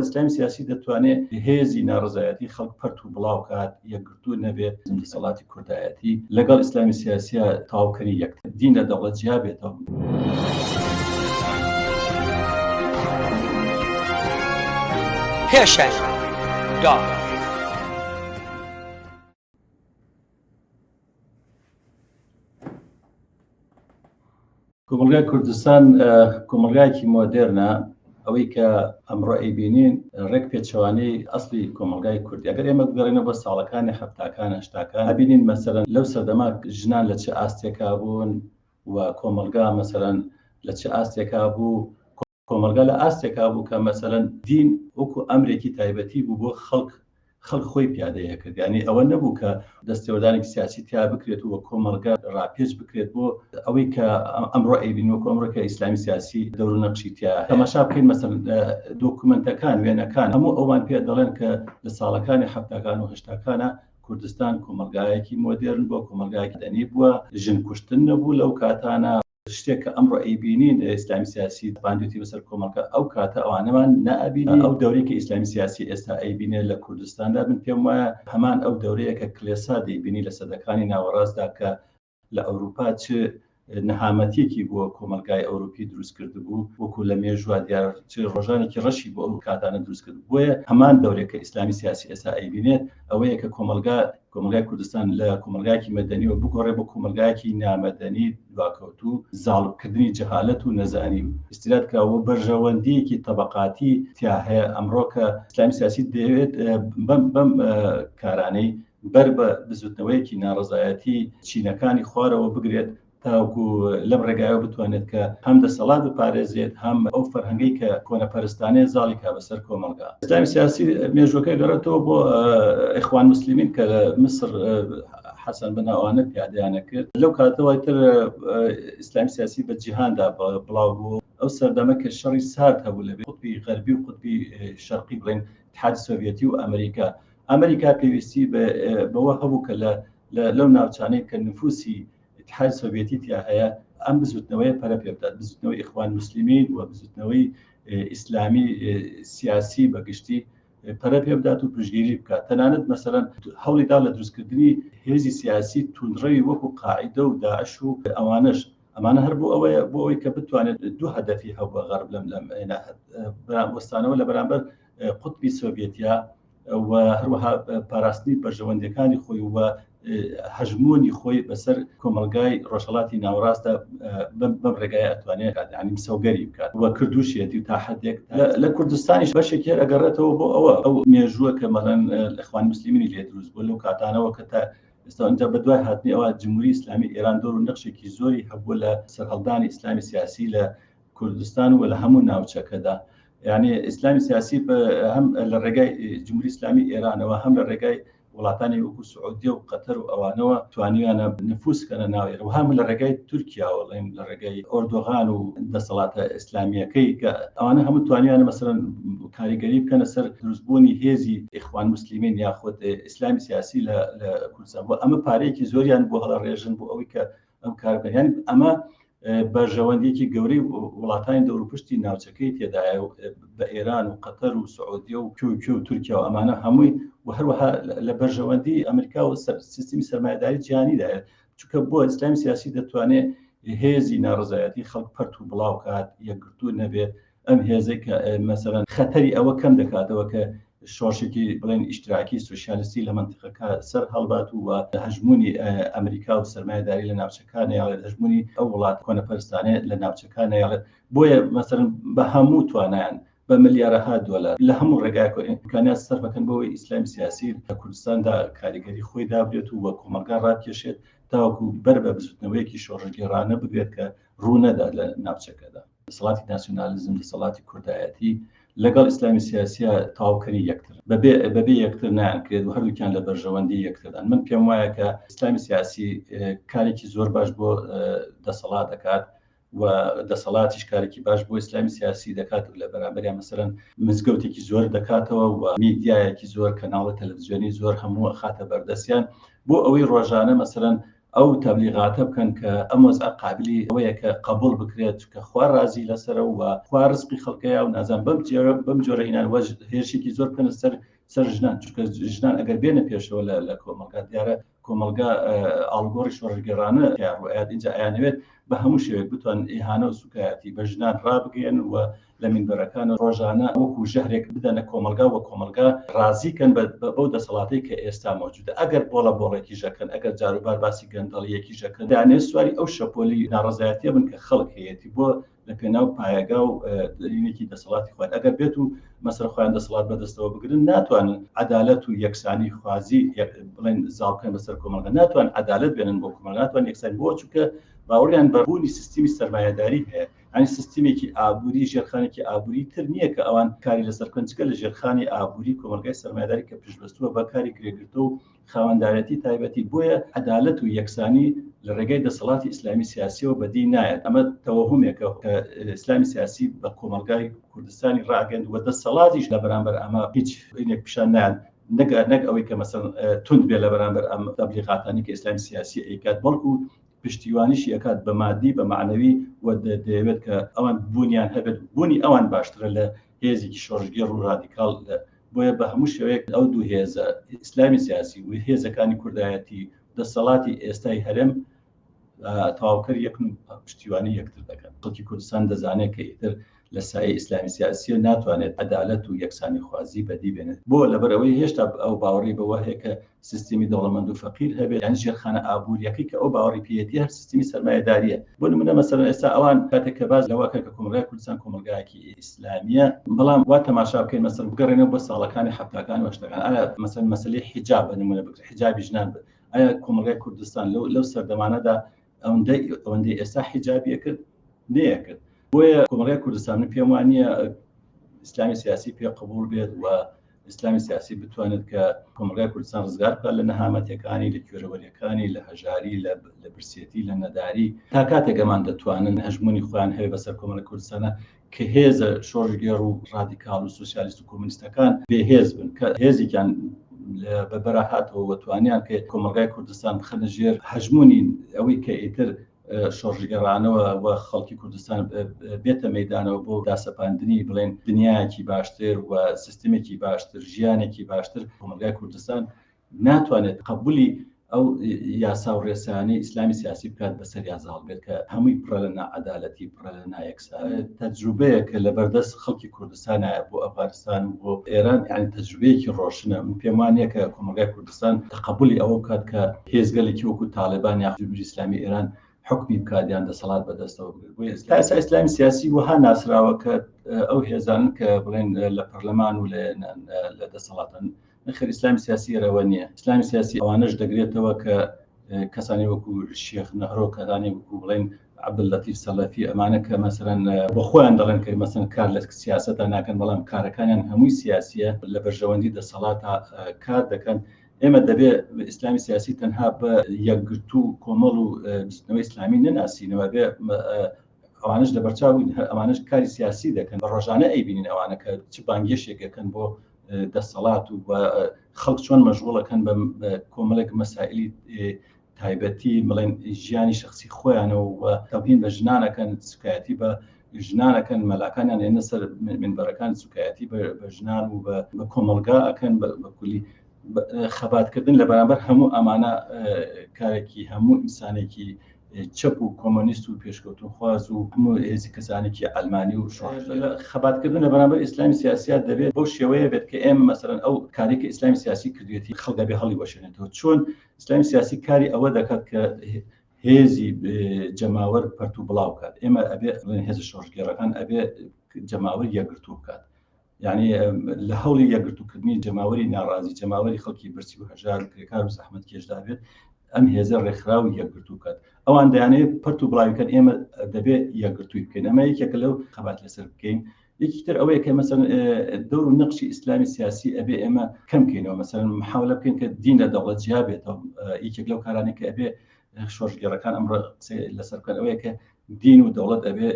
ئیسلامی سیاسی دەتوانێت هێزی ناڕزایەتی خەڵک پەرت و بڵاو کات یەکگرتوو نەبێت دەسەڵاتی کوردایەتی لەگەڵ ئیسلامی سیاسیە تاوکەری یەکتر دین لە دەوڵەت جیا بێتەوە. پێشەنگ داڕ کۆمەلگای کوردستان کۆمەلگایەکی مۆدێرنە، ئەوەی کە ئەمڕۆ ئەیبینین ڕێک پێچەوانەی ئەسلی کۆمەلگای کوردی. ئەگەر ئێمە بگەڕێنەوە بە ساڵەکانی هەفتاکان هەشتاکان ئەبینین مەسەلەن لەو سەردەما ژنان لە چه ئاستێکا بوون و کۆمەلگا مەسەلەن لە چه ئاستێکا بوو، کۆمەلگا لە ئاستێکا بوو کە مەسەلەن دین وەکو ئەمرێکی تایبەتی بوو بۆ خەڵک خۆی پیادەیە کرد. یعنی ئەوە نەبوو کە دەستێوەدانێکی سیاسی تیا بکرێت و کۆمەلگا ڕاپێچ بکرێت بۆ ئەوەی کە ئەمڕۆ ئەیبینین وەکو ئەمڕۆ کە ئیسلامی سیاسی دەور و نەقشی تیا. تەماشا بکەین مەسەلەن دۆکومنتەکان وێنەکان هەموو ئەوان پێ دەڵێن کە لە ساڵەکانی هەفتاکان و هەشتاکانە کوردستان کۆمەلگایەکی مۆدێرن بووە، کۆمەلگایەکی دەنی بووە، ژن کوشتن نەبوو لەو کاتانە. شتێک کە ئەمڕۆ ئەیبینین ئیسلامی سیاسی باندوێتی بەسەر کۆمەلگا ئەو کاتە ئەوانەمان نەئەبینی. ئەو دەورەی کە ئیسلامی سیاسی ئێستا ئەیبینێت لە کوردستاندا من پێم وایە هەمان ئەو دەورەیە کە کلێسا دەیبینی لە سەدەکانی ناوەڕاستدا کە لە ئەوروپا چ نەهامەتیەکی بۆ کۆمەلگای ئەوروپی دروست کرد بوو، وەکو لە مێژووە دیار چ ڕۆژانێکی ڕەشی بۆ ئەو کاتانە دروست کرد بووە. هەمان دەورێک کە ئیسلامی سیاسی ئێستا ئەیبینێت ئەوەیە کە کۆمەلگای کوردستان لە کۆمەلگایەکی مەدەنیەوە بگۆڕێ بۆ کۆمەلگایەکی نامەدەنی دواکەوتوو زاڵبکردنی جەهالەت و نەزانی استیراد کراوە بەرژەوەندیەکی تەبەقاتی تیا هەیە. ئەمڕۆ کە ئیسلامی سیاسی دەوێت بەم کارانەی بەر بە بزوتنەوەیەکی ناڕزایەتی چینەکانی خوارەوە بگرێت تاوەکو لەم ڕێگایەوە بتوانێت کە هەم دەسەڵات بپارێزێت هەم ئەو فەرهەنگەی کە کۆنەپەرستانەیە زاڵی کا بەسەر کۆمەلگا. ئیسلامی سیاسی مێژوەکەی گەڕێتەوە بۆ ئیخوان موسلیمین کە لە مسر حەسەن بناوانە پیادەیانە کرد. لەو کاتەوە تر ئیسلامی سیاسی بە جیهاندا بڵاو بوو. ئەو سەردەمە کە شەڕی سارد هەبوو لەبێ قوتبی غەربی و قوتبی شەرقی بڵێن اتحادی سۆڤیەتی و ئەمریکا پێویستی بەوە هەبوو کە لەو ناوچانەی کە نفوسی اتحاد سۆڤیەتی تیا هەیە ئەم بزوتنەوەی پەرە پێ بدات، بزوتنەوەی ئیخوان موسلیمین و بزوتنەوەی ئیسلامی سیاسی بەگشتی پەرە پێ بدات و پشتگیری بکات. تەنانەت مەسەلەن هەوڵیدا لە دروستکردنی هێزی سیاسی توندڕەوی وەکو قاعیدە و داعش و ئەمانە هەر بۆ ئەوەی کە بتوانێت دوو هەدەفی هەبووە غەرب لەم وەستانەوە لە بەرامبەر قوتبی سۆڤیەتیا و هەروەها پاراستنی بەرژەوەندەکانی خۆی و هەژمۆنی خۆی بەسەر کۆمەلگای ڕۆژهەڵاتی ناوەڕاستە بەم ڕێگایە ئەتوانێت ینی مسەوگەری بکات و کردوشیەتی تا حدێک لە کوردستانیش بەشێکی ئەگەڕێتەوە بۆ ئەو مێژووە کە مەڵەن ئیخوان موسلیمینی لێ دروست بوو لەو کاتانەوە کە تا ئێستا ئەنجا بەدوای هاتنی ئەوە جمهوری ئیسلامی ئێران دۆر و نەخشێکی زۆری هەبووە لە سەرهەڵدانی ئیسلامی سیاسی لە کوردستان و لە هەموو ناوچەکەدا. یعنی ئیسلامی سیاسی هەم لە ڕێگای جمهوری ئیسلامی ئێرانەوە هەم لە ڕێگای وڵاتانی وەکو سعودیە و قەتەر و ئەوانەوە توانیانە نفوسکەنە ناوێر و هەم لە ڕێگای تورکیا وڵێم لە ڕێگای ئۆردۆغان و دەسەڵاتە ئیسلامیەکەی کە ئەوانە هەموو توانیانە مەسەلەن کاریگەری بکەنە سەر دروستبوونی هێزی ئیخوان موسلیمین یاخود ئیسلامی سیاسی لە کوردستان. بۆ ئەمە پارەیەکی زۆریان بۆ هەڵەڕێژن بۆ ئەوەی کە ئەم کار بکەن. یعنی ئەمە بەرژەوەندێکی گەورەی وڵاتانی دەوروپشتی ناوچەکەی تێدایە و بە ئێران و قەتەر و سعودیە و کوێ و تورکیا و ئەمانە هەمووی و هەروەها لە بەرژەوەندی ئەمریکا و سیستمی سەرمایه‌داری جیهانیدایە، چونکە بۆ ئیسلامی سیاسی دەتوانێت هێزی ناڕزایەتی خەڵک پەرت و بڵاو کات یەکگرتوو نەبێت. ئەم هێزێک کە مەسەلەن خەتەری ئەوە کەم دەکاتەوە کە شۆڕشێکی بڵێن ئیشتراکی سوسیالیستی لە منتیقەکە سەر هەڵبات و هەژمونی ئەمریکا و سەرمایه‌داری لە ناوچەکانە یاڵێت هەژمونی ئەو وڵات کۆنەپەرستانێ لە ناوچەکانە یاڵێت. بۆیە مەسەلەن بە هەموو توانایان بە ملیارەها دۆلار لە هەموو ڕێگایەک ئیمکانیات سەرف بکەن بۆەوەی ئیسلامی سیاسی لە کوردستاندا کاریگەری خۆی دابرێت و وە کۆمەلگا ڕاکێشێت تاوەکو بەر بە بزوتنەوەیەکی شۆڕژگێڕانە ببێت کە ڕوونەدا لە ناوچەکەدا. دەسەڵاتی ناسیۆنالیزم دەسەڵاتی کوردایەتی لەگەڵ ئیسلامی سیاسیە تاوکەری یەکتر بەبێ یەکتر نانکرێت و هەردووکیان لە بەرژەوەندی یەکتردان. من پێم وایە کە ئیسلامی سیاسی کارێکی زۆر باش بۆ دەسەڵات دەکات و دەسەڵاتیش کارێکی باش بۆ ئیسلامی سیاسی دەکات و لە بەرامبەریان مەسەلەن مزگەوتێکی زۆر دەکاتەوە و میدیایەکی زۆر کەناڵە تەلەڤیزیۆنی زۆر هەموو خاتە بەردەستیان بۆ ئەوەی ڕۆژانە مەسەلەن ئەو تەبلیغاتە بکەن کە ئەم وەزع قابلی ئەوەیە کە قبول بکرێت کە خوا ڕازی لەسەرە و خوا ڕزقی خەڵکەیە و نازان بەم جۆرە هینان هێرشێکی زۆر بکەنە سەر ژنان، چونکە ژنان ئەگەر بێنە پێشەوە لە کۆمەلگا دیارە کۆمەلگا ئاڵگۆڕی شۆڕگەڕانە ڕوئات اینجا ئەیانەوێت بە هەموو شێوێک بتوان ئیهانە و سوکایەتی بە ژنان ڕابگەن و لە مینبەرەکان ڕۆژانە وەکو ژەهرێک بدەنە کۆمەلگا و کۆمەلگا ڕازیکەن بەو دەسەڵاتی کە ئێستا مەوجودە. ئەگەر بۆڵێکی ژەکەن، ئەگەر جاروبار باسی گەندەڵیەکی ژەکەن، دانێ سواری ئەو شەپۆلی ناڕزایەتیە بن کە خەڵک هەیەی بۆ لە پێناو پایەگا و دینێکی دەسەڵاتی خوێن ئەگەر بێت و مەسەر خۆیان دەسەڵات بەدەستەوە بگرن، ناتوانن عەدالەت و یەکسانی خوازی بڵێن زاڵکەن بەسەر کۆمەلگا، ناتوان عەدالەت بێنن بۆ کۆمەلگا، ناتوان یەکسانی بۆ چونکە باوەڕیان بەبوونی سیستمی سەرمایەداری هەیە، ئەنی سیستمێکی ئابووری ژێرخانێکی ئابووری تر نییە کە ئەوان کاری لەسەر بکەن، چکە لە ژێرخانی ئابووری کۆمەلگای سەرمایەداری کە پشتبەستووە بە کاری کرێگرتە و خاوەندارەتی تایبەتی، بۆیە عەدالەت و یەکسانی لە ڕێگەی دەسەڵاتی ئیسلامی سیاسیەوە بەدی نایەت. ئەمە تەوەهومێکە کە ئیسلامی سیاسی بە کۆمەلگای کوردستانی ڕاگەند و دەسەڵاتیش لە بەرامبەر ئەمە هیچ عینێک پیشان نایەن، نەک ئەوەی کە مەسەڵەن تند بێ لە بەرامبەر ئەم تەبلیغاتانی کە ئیسلامی سیاسی ئەیکات، بەڵکو پشتیوانیشی ئەکات بە مادی بە معنەوی و دەیەوێت کە ئەوان بوونیان هەبێت، بوونی ئەوان باشترە لە هێزێکی شۆڕژگێڕ و ڕادیکاڵ. بۆیە بە هەموو شێوەیەک ئەو دوو هێزە ئیسلامی سیاسی و هێزەکانی کوردایەتی دەسەڵاتی ئێستای هەرێم تەواوکەر یەکن پشتیوانی یەکتر دەکەن. خەڵکی کوردستان دەزانێت کە ئیتر لە سایه ئیسلامی سیاسیە ناتوانێت عەدالەت و یەکسانی خوازی بەدی بێنێت، بۆ لەبەرەوەی هێشتا ئەو باوەڕی بەوە هەیە کە سیستمی دەوڵەمەند و فەقیر هەبێت، یان ژێرخانە ئابوووریەکەی کە ئەو باوەڕی پێیەتی هەر سیستمی سەرمایەداریە. بۆ نمونە مەسەڵەن ئێستا ئەوان کاتێک کە باز لەوە کە کۆمەلگای کوردستان کۆمەلگایەکی ئیسلامیە، بەڵام وا تەماشا بکەین مەسەڵەن بگەڕێنەوە بۆ ساڵەکانی حەفتاکان و هەشتاکان، ئایا مەسەڵەن مەسەلەی حیجاب بە نمونە بگرێت، حیجابی ژنان، ئایا کۆمەلگای کوردستان لەو سەردەمانەدا ئەوەندەی ئێستا حیجابیە کرد؟ نەیەکرد. بۆیە کۆمەلگای کوردستان پێم وانە ئیسلامی سیاسی پێ قبول بێت و ئیسلامی سیاسی بتوانێت کە کۆمەلگای کوردستان ڕزگار بکات لە نەهامەتیەکانی، لە کوێرەوەریەکانی، لە هەژاری، لە برسێتی، لە نەداری، تا کاتێک ئەمان دەتوانن هەژمونی خۆیان هەیە بەسەر کۆمەلگای کوردستانە کە هێزە شۆڕژگێڕ و ڕادیکاڵ و سوسیالیست و کۆمونیستەکان بێهێز بن، کە هێزێکیان بە بەراهاتەوە وەتوانیان کە کۆمەلگای کوردستان بخەنە ژێر هەژمونی ئەوەی کە ئیتر شۆڕژگەڕانەوە و خەڵکی کوردستان بێتە مەیدانەوە بۆ داسەپاندنی بڵێن دنیایەکی باشتر و سیستمێکی باشتر، ژیانێکی باشتر. کۆمەلگای کوردستان ناتوانێت قبولی ئەو یاسا و ڕێسانی ئیسلامی سیاسی بکات بەسەر یازاڵ بێت کە هەمووی پڕە لە نەعەدالەتی، پڕە لە نایەکسانی. تەجروبەیە کە لە بەردەست خەڵکی کوردستانە بۆ ئەفغانستان و بۆ ئێران، یعنی تەجروبەیەکی ڕۆشنە. پێم وانە کە کۆمەلگای کوردستان تقبولی ئەوە بکات کە هێزگەلێکی وەکو تاالبان یا جمهوری ئیسلامی ئێران حکمی بکاتیان دەسەڵات بەدەستەوە بگرێت. بۆ ئێستا ئیسلامی سیاسی وها ناسراوە کە ئەو هێزان کە بڵێن لە پەرلەمان و لە دەسەڵاتن خێر ئیسلامی سیاسی ئەوە نییە. ئیسلامی سیاسی ئەوانەش دەگرێتەوە کە کەسانی وەکو شێخ نەهرۆ، کەدانی وەکو بڵێن عەبدولەتیف سەلەفی، ئەمانە کە مەسەڵەن بۆ خۆیان دەڵێن کە مەسەڵەن کار لە سیاسەتە ناکەن، بەڵام کارەکانیان هەمووی سیاسیە، لە بەرژەوەندی دەسەڵاتە کار دەکەن. ئێمە دەبێت ئیسلامی سیاسی تەنها بە یەکگرتو و کۆمەڵ و بستنەوەی ئیسلامی نەناسینەوە، بێ ئەوانش لەبەرچاو ئەوانش کاری سیاسی دەکەن، بە ڕۆژانە ئەیبینین ئەوانە کە چ بانگێشێکەکەن بۆ دەسەڵات و خەڵک چۆن مەشغوڵەکەن بە کۆمەڵێک مەسائلی تایبەتی بڵێن ژیانی شخصی خۆیانەوە و تەبیین بە ژنانەکەن، سوکایەتی بە ژنانەکەن، مەلاکانیان هێنە سەر منبەرەکان، سوکایەتی بە ژنان و بە کۆمەلگا ئەکەن بە کولی خەباتکردن لە بەرامبەر هەموو ئەمانە کارێکی هەموو ئینسانێکی چەپ و کۆمۆنیست و پێشکەوتن خواز و هەموو هێزی کەسانێکی ئەلمانی و خەباتکردن لە بەرامبەر ئیسلامی سیاسیات دەبێت بەو شێوەیە بێت کە ئێمە مەسەڵەن ئەو کارێکی ئیسلامی سیاسی کردوێتی خەڵک بێ هەڵی وەشێنێتەوە. چۆن ئیسلامی سیاسی کاری ئەوە دەکات کە هێزی جەماوەر پەرت و بڵاو بکات. ئێمە ئەبێ هێز شۆڕژگێڕەکان ئەبێ جەماوەر یەکگرتوو بکات، یعنی لە هەوڵی یەکگرتووکردنی جەماوەری ناڕازی، جەماوەری خەڵکی برسی و هەژار و کرێکار و زەحمەت کێشدا بێت، ئەم هێزە ڕێکخراوی یەکگرتوو بکات. ئەوان دەیانەوێت پەرت و بڵاویکەن، ئێمە دەبێت یەکگرتووی بکەین. ئەمە یەکێکە لەو خەبات لەسەر بکەین. یەکی تر ئەوەیە کە مەسەڵەن دەور و نەقشی ئیسلامی سیاسی ئەبێ ئێمە کەم بکەینەوە، مەسەڵەن محاولە بکەین کە دین لە دەوڵەت جیا بێتەوە. یەکێک لەو کارانێک کە ئەبێ شۆڕژگێڕەکان ئەمڕۆ لەسەر بکەن ئەوەیە کە دین و دەوڵەت ئەبێ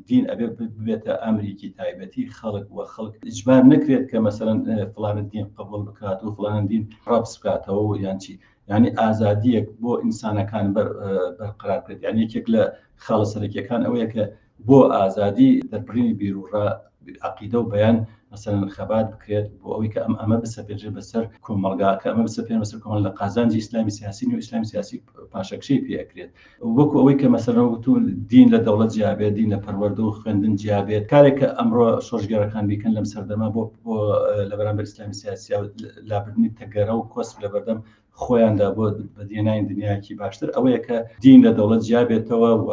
دین ئەبێ ببێتە ئەمریکی تایبەتی خەڵک وە خەڵک ئیجبار نەکرێت کە مەسەڵەن فڵانە دین قبول بکات و فڵانە دین ڕەبس بکاتەوە یان چی، یعنی ئازادیەک بۆ ئینسانەکان بەرقرار کرێت. یعنی یەکێک لە خاڵە سەرەکیەکان ئەوەیە کە بۆ ئازادی دەربڕینی بیرروڕا عقیدە و بەیان مثلا خەبات بکرێت بۆ ئەوەی کە ئەمە بسەپێنرێت بەسەر کۆمەڵگا کە ئەمە بسەپێن بەسەر کۆمەڵ لە قازانجی ئیسلامی سیاسی و ئیسلامی سیاسی پاشەکشەی پێکرێت وەکو ئەوەی کە مەسەلا وتون دین لە دەوڵەت جیابێت، دین لە پەروەردە و خوێندن جیابێت. کارێکە ئەمڕۆ شۆژگەرەکان بیکەن لەم سەردەما بۆ لە بەرامبەر ئیسلامی سیاسی و لابردنی تەگەرە و کۆسپ لە بەردەم خۆیاندا بۆ بەدیێنانی دنیاکی باشتر ئەوەیە کە دین لە دەوڵەت جیابێتەوە و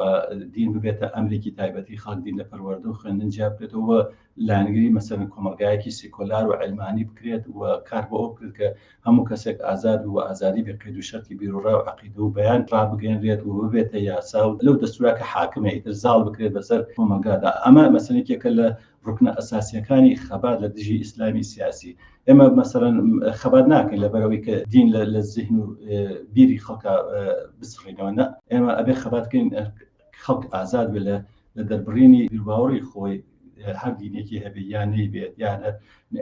دین ببێتە ئەمریکی تایبەتی خەڵک دین لە پەروەردە و خوێندن جیابێتەوە لانگری مەسەرن کۆمەلگایەکی سیکۆلار و علمانی بکرێت و کار بۆ ئەو کرد کە هەموو کەسێک ئازاد و ئازادی بە قید و شەرتی بیرروڕا و عقیدە و بەیان ڕابگەێنرێت و ببێتە یاسا و لەو دەستورا کە حاکمە ئیتر زاڵ بکرێت بەسەر کۆمەلگادا. ئەمە مەسەلێکێکە لە ڕوکنە ئەساسیەکانی خەبات لە دژی ئیسلامی سیاسی. ئێمە مەسەرەن خەبات ناکەین لەبەرەوەی کە دین لە ذهن و بیری خەڵکە بسڕینەوە، نه، ئێمە ئەبێ خەباتکەین خەڵک ئازاد بێت لە دەربڕینی بیرباوەڕی خۆی هەر دینێکی هەبێ یان نەیبێت یانە.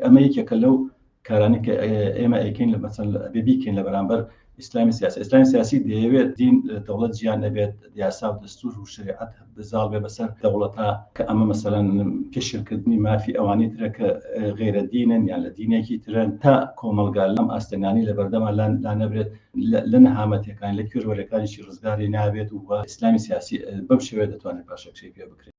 ئەمە یەکێکە لەو کارانی کە ئێمە ئەیکەین لە مەسەل ئەبێ بیکەین لە بەرامبەر ئیسلامی سیاسی. ئیسلامی سیاسی دەیەوێت دین دەوڵەت جیان نەبێت، یاسا و دەستور و شریعەت بزاڵ بێ بەسەر دەوڵەتە کە ئەمە مەسەلەن کشرکردنی مافی ئەوانی ترە کە غیرە دینن یان لە دینێکی ترن تا کۆمەلگا لەم ئاستەنانی لە بەردەما لا نەبرێت لە نەهامەتەکان لە کوێرەوەرەکانیشی ڕزگاری نابێت و ئیسلامی سیاسی بەم شێوەیە دەتوانێت پاشەکشەی پێ بکرێت.